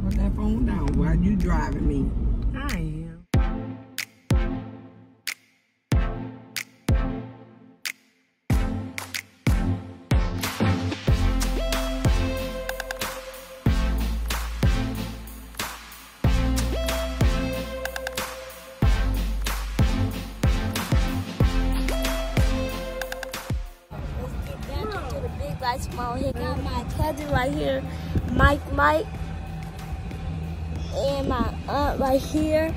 Put that phone down while you driving me. I am. Small. Here got my cousin right here, Mike, and my aunt right here,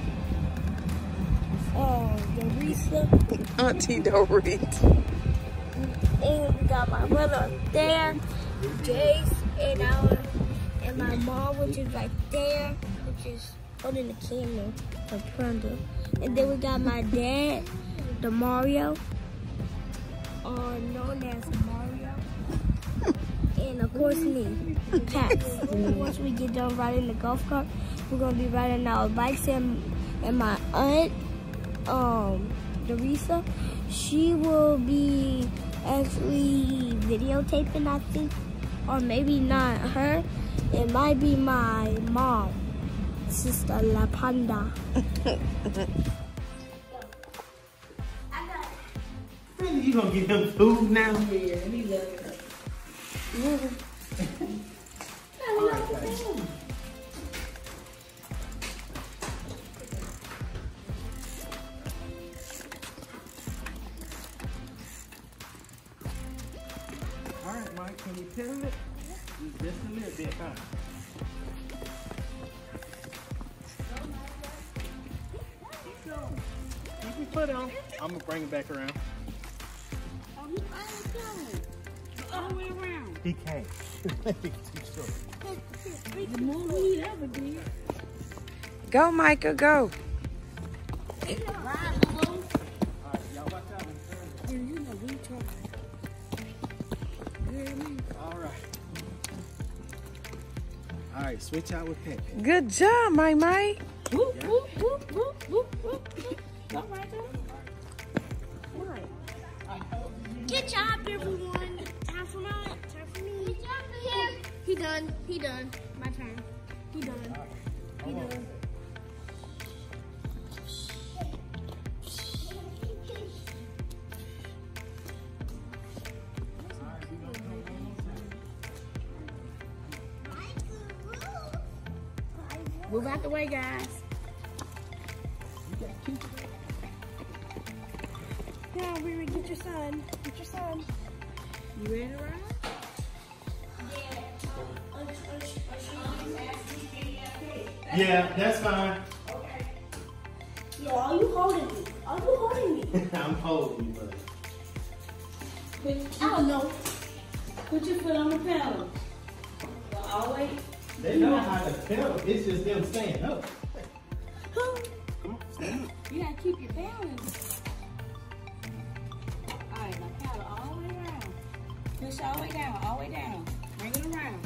Dorisa. Auntie Dorita. And we got my brother up there, Jace, and my mom, which is right there, which is holding the camera, the Prunda. And then we got my dad, the Mario, known as Mario. And of course me, Pax. Once we get done riding the golf cart, we're gonna be riding our bikes, and my aunt, Dorisa, she will be actually videotaping, I think, or maybe not her. It might be my mom, Sister La Panda. Really, you gonna give him food now? Yeah, he loves it. Alright, Mike, can you peel it? Just a little bit, huh? Keep going. Keep your foot on. I'm gonna bring it back around. Oh, you ain't going. All the way around. He can't. Too short. The more we ever did. Go, Micah, go. Ride, Lulu. Alright, y'all watch out. Yeah, you know we talking. You hear me? Alright. Alright, switch out with Pepe. Good job, Mike. Whoop, whoop, whoop, whoop, whoop, whoop. Go right there. Good job, everyone. Time for me. Good job, here. He done. My turn. He done. Move out the way, guys. Now, Riri, get your son. Get your son. You ready to ride? Yeah, that's fine. Yo, are you holding me? I'm holding you, buddy. I don't know. Put your foot on the pedal. Always. They know how to pedal. It's just them staying up. Come on, stand up. You gotta keep your balance. Alright, now paddle all the way around. Push all the way down, Bring it around.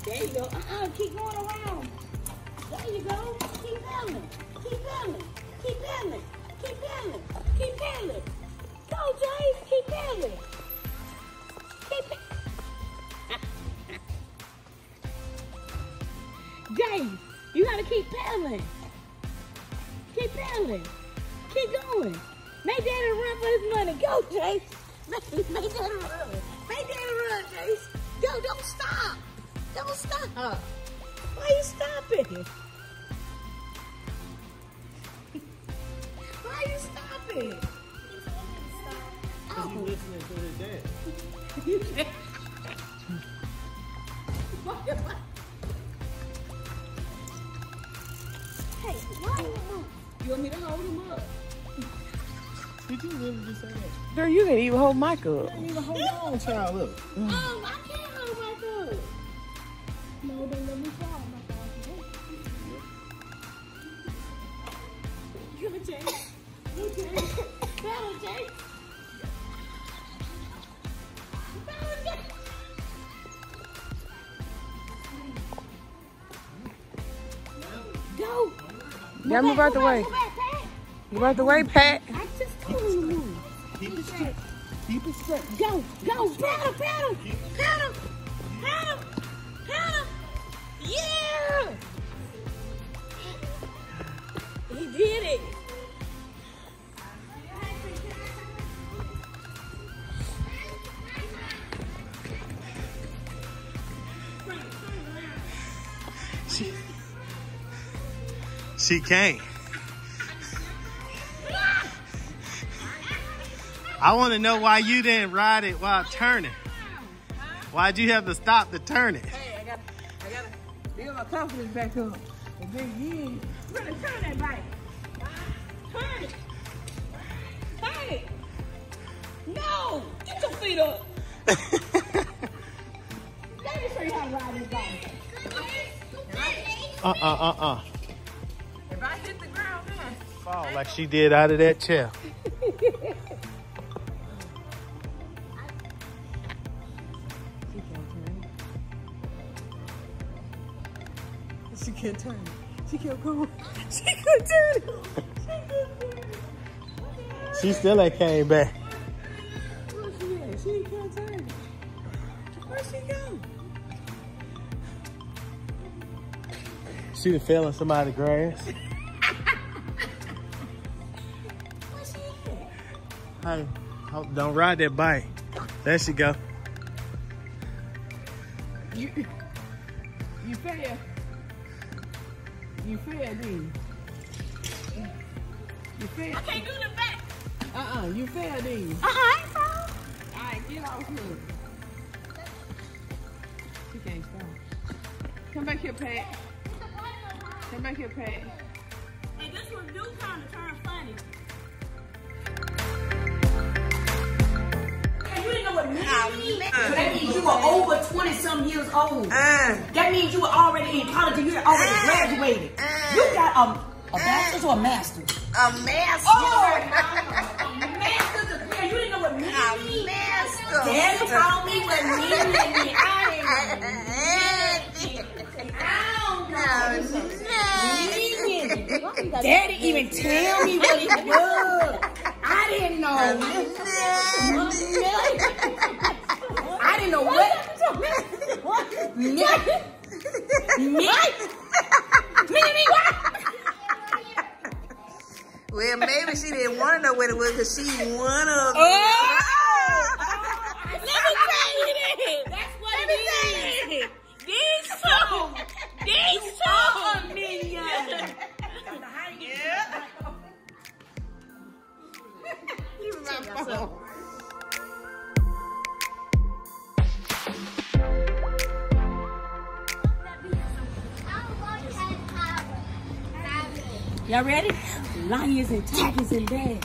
There you go. Keep going around. There you go. Keep paddling. Go, Jay. Keep paddling. Jay, you gotta keep paddling. Keep going. Make Daddy run for his money. Go, Jay. Make Daddy run. Jay. Go, don't stop. Why you stopping? You listening to his dad. You can't. Hey, why you move? You want me to hold him up? Did you really just say that? Girl, you can't even hold Mike up. You can't even hold on, child. Look. I can't hold my foot. No, don't let me fall. Go, Jay. Battle, Jay. Go. Yeah, move out the way. Move out the way, Pat. I just told you to move. Keep it straight. Keep it straight. Go. Paddle. Yeah. Get it. She can't. I want to know why you didn't ride it while turning. Why'd you have to stop to turn it? Hey, I gotta build my confidence back up. And then you really turn that bike. Turn it. Turn it. No! Get your feet up. Let me show you how to ride this bike. If I hit the ground now. Fall like she did out of that chair. She can't turn it. She kept going. She couldn't turn it. She still ain't came back. Where she at? She can't turn it. Where'd she go? She done fell in somebody's grass. Where she at? Hey, don't ride that bike. There she go. You fell. You fell, didn't you? You fell. I can't do the back. You fell, didn't you? I fell. All right, get off here. She can't stop. Come back here, Pat. Come back here, Pat. Hey, this one do kind of turn funny. You didn't know what means. That means you were over 20-some years old. That means you were already in college and you had already graduated. You got a bachelor's or a master's? A master. Oh, a master's degree. You didn't know what means. A master. Daddy told me what means. I don't know. Daddy even tell me what it was. I didn't know. I didn't know what. Well, maybe she didn't want to know what it was because she one of them. Let me tell you this. That's what it is. These two minions. Yeah. You my phone. Y'all ready? Lions and tigers and bears.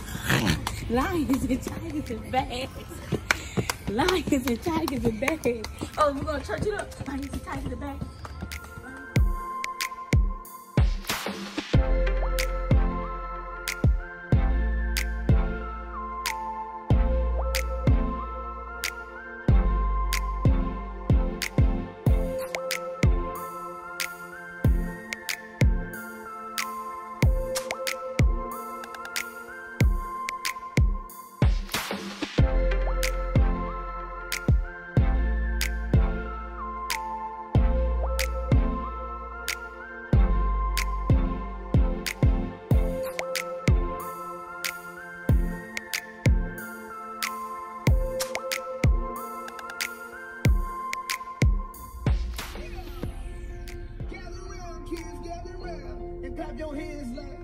Lions and tigers and bears. Lions and tigers and bears. Oh, we're gonna church it up. Lions and tigers and bears. Gather round, kids, gather round, and clap your hands like